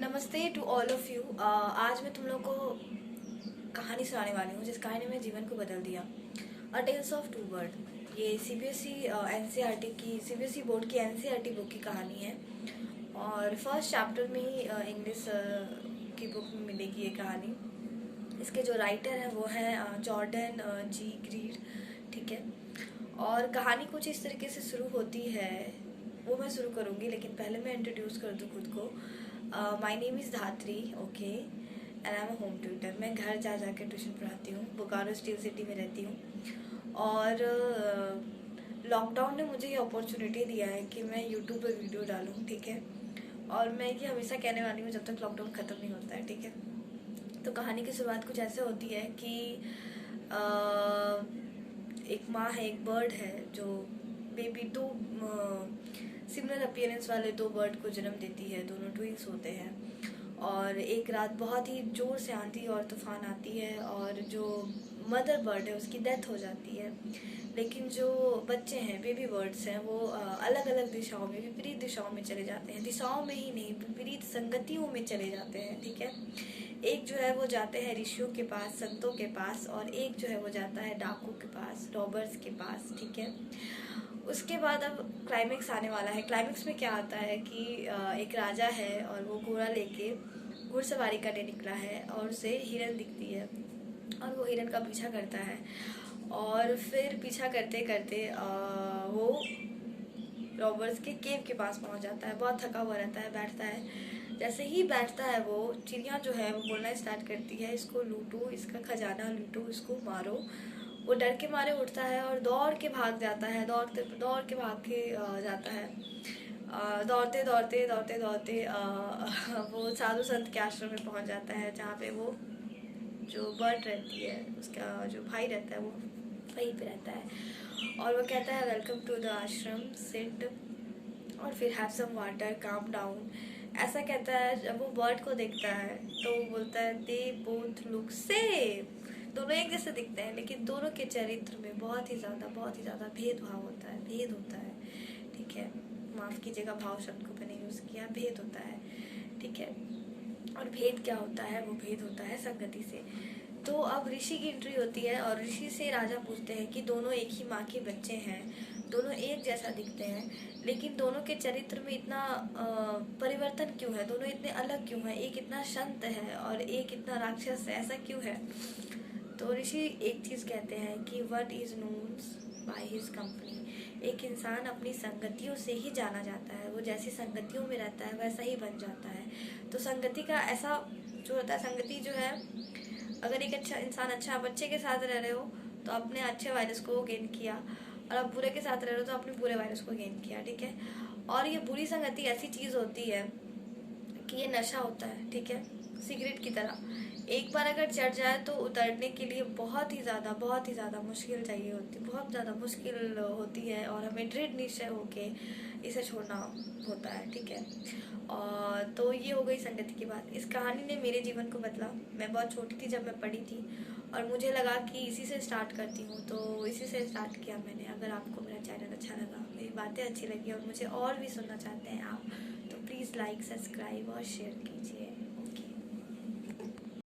नमस्ते to all of you. आज मैं तुम लोग को कहानी सुनाने वाली हूँ जिस कहानी ने मेरे जीवन को बदल दिया। अ टेल्स ऑफ टू वर्ल्ड। ये सीबीएसई एनसीईआरटी की सीबीएसई बोर्ड की एनसीईआरटी बुक की कहानी है और फर्स्ट चैप्टर में ही इंग्लिश की बुक में मिलेगी ये कहानी। इसके जो राइटर हैं वो हैं जॉर्डन जी ग्रीड। ठीक है, और कहानी कुछ इस तरीके से शुरू होती है, वो मैं शुरू करूँगी, लेकिन पहले मैं इंट्रोड्यूस कर दूँ खुद को। माय नेम इज़ धात्री, okay, and I am a home tutor. मैं घर जा के ट्यूशन पढ़ाती हूँ, बोकारो स्टील सिटी में रहती हूँ। और लॉकडाउन ने मुझे ये अपॉर्चुनिटी दिया है कि मैं यूट्यूब पर वीडियो डालूँ, ठीक है। और मैं ये हमेशा कहने वाली हूँ जब तक लॉकडाउन ख़त्म नहीं होता है, ठीक है। तो कहानी की शुरुआत कुछ ऐसे होती है कि एक माँ है, एक बर्ड है जो बेबी दो सिमिलर अपीयरेंस वाले दो बर्ड को जन्म देती है। दोनों ट्विंस होते हैं और एक रात बहुत ही जोर से आंधी और तूफान आती है और जो मदर बर्ड है उसकी डेथ हो जाती है। लेकिन जो बच्चे हैं, बेबी बर्ड्स हैं, वो अलग अलग दिशाओं में, विपरीत दिशाओं में चले जाते हैं। दिशाओं में ही नहीं, विपरीत संगतियों में चले जाते हैं, ठीक है। एक जो है वो जाते हैं ऋषियों के पास, संतों के पास, और एक जो है वो जाता है डाकू के पास, रॉबर्स के पास, ठीक है। उसके बाद अब क्लाइमेक्स आने वाला है। क्लाइमेक्स में क्या आता है कि एक राजा है और वो घोड़ा लेके घुड़सवारी करने निकला है और उसे हिरन दिखती है और वो हिरन का पीछा करता है और फिर पीछा करते करते वो रॉबर्स के केव के पास पहुंच जाता है। बहुत थका हुआ रहता है, बैठता है। जैसे ही बैठता है वो चिड़िया जो है वो बोलना स्टार्ट करती है, इसको लूटो, इसका खजाना लूटो, इसको मारो। वो डर के मारे उठता है और दौड़ के भाग जाता है, दौड़ के भाग के जाता है। दौड़ते दौड़ते दौड़ते दौड़ते वो साधु संत के आश्रम में पहुंच जाता है, जहाँ पे वो जो बर्ड रहती है, उसका जो भाई रहता है, वो वहीं पे रहता है। और वो कहता है welcome to the ashram, sit, और फिर have some water, calm down, ऐसा कहता है। जब वो बर्ड को देखता है तो वो बोलता है दे बोथ लुक सेम। दोनों एक जैसे दिखते हैं, लेकिन दोनों के चरित्र में बहुत ही ज़्यादा भेदभाव होता है, भेद होता है, ठीक है। माफ़ कीजिएगा, भाव शब्द को मैंने यूज़ किया, भेद होता है, ठीक है। और भेद क्या होता है? वो भेद होता है संगति से। तो अब ऋषि की एंट्री होती है और ऋषि से राजा पूछते हैं कि दोनों एक ही माँ के बच्चे हैं, दोनों एक जैसा दिखते हैं, लेकिन दोनों के चरित्र में इतना परिवर्तन क्यों है? दोनों इतने अलग क्यों हैं? एक इतना संत है और एक इतना राक्षस है, ऐसा क्यों है? तो ऋषि एक चीज़ कहते हैं कि what is known by his company. एक इंसान अपनी संगतियों से ही जाना जाता है, वो जैसी संगतियों में रहता है वैसा ही बन जाता है। तो संगति का ऐसा जो होता है, संगति जो है, अगर एक अच्छा इंसान, अच्छा आप अच्छे के साथ रह रहे हो तो अपने अच्छे वायरस को गेन किया, और आप बुरे के साथ रह रहे हो तो अपने बुरे वायरस को गेन किया, ठीक है। और ये बुरी संगति ऐसी चीज़ होती है कि ये नशा होता है, ठीक है, सिगरेट की तरह। एक बार अगर चढ़ जाए तो उतरने के लिए बहुत ही ज़्यादा मुश्किल चाहिए होती, बहुत ज़्यादा मुश्किल होती है, और हमें दृढ़ निश्चय होके इसे छोड़ना होता है, ठीक है। और तो ये हो गई संगति की बात। इस कहानी ने मेरे जीवन को बदला। मैं बहुत छोटी थी जब मैं पढ़ी थी और मुझे लगा कि इसी से स्टार्ट करती हूँ, तो इसी से स्टार्ट किया मैंने। अगर आपको मेरा चैनल अच्छा लगा, मेरी बातें अच्छी लगी और मुझे और भी सुनना चाहते हैं आप, तो प्लीज़ लाइक, सब्सक्राइब और शेयर कीजिए।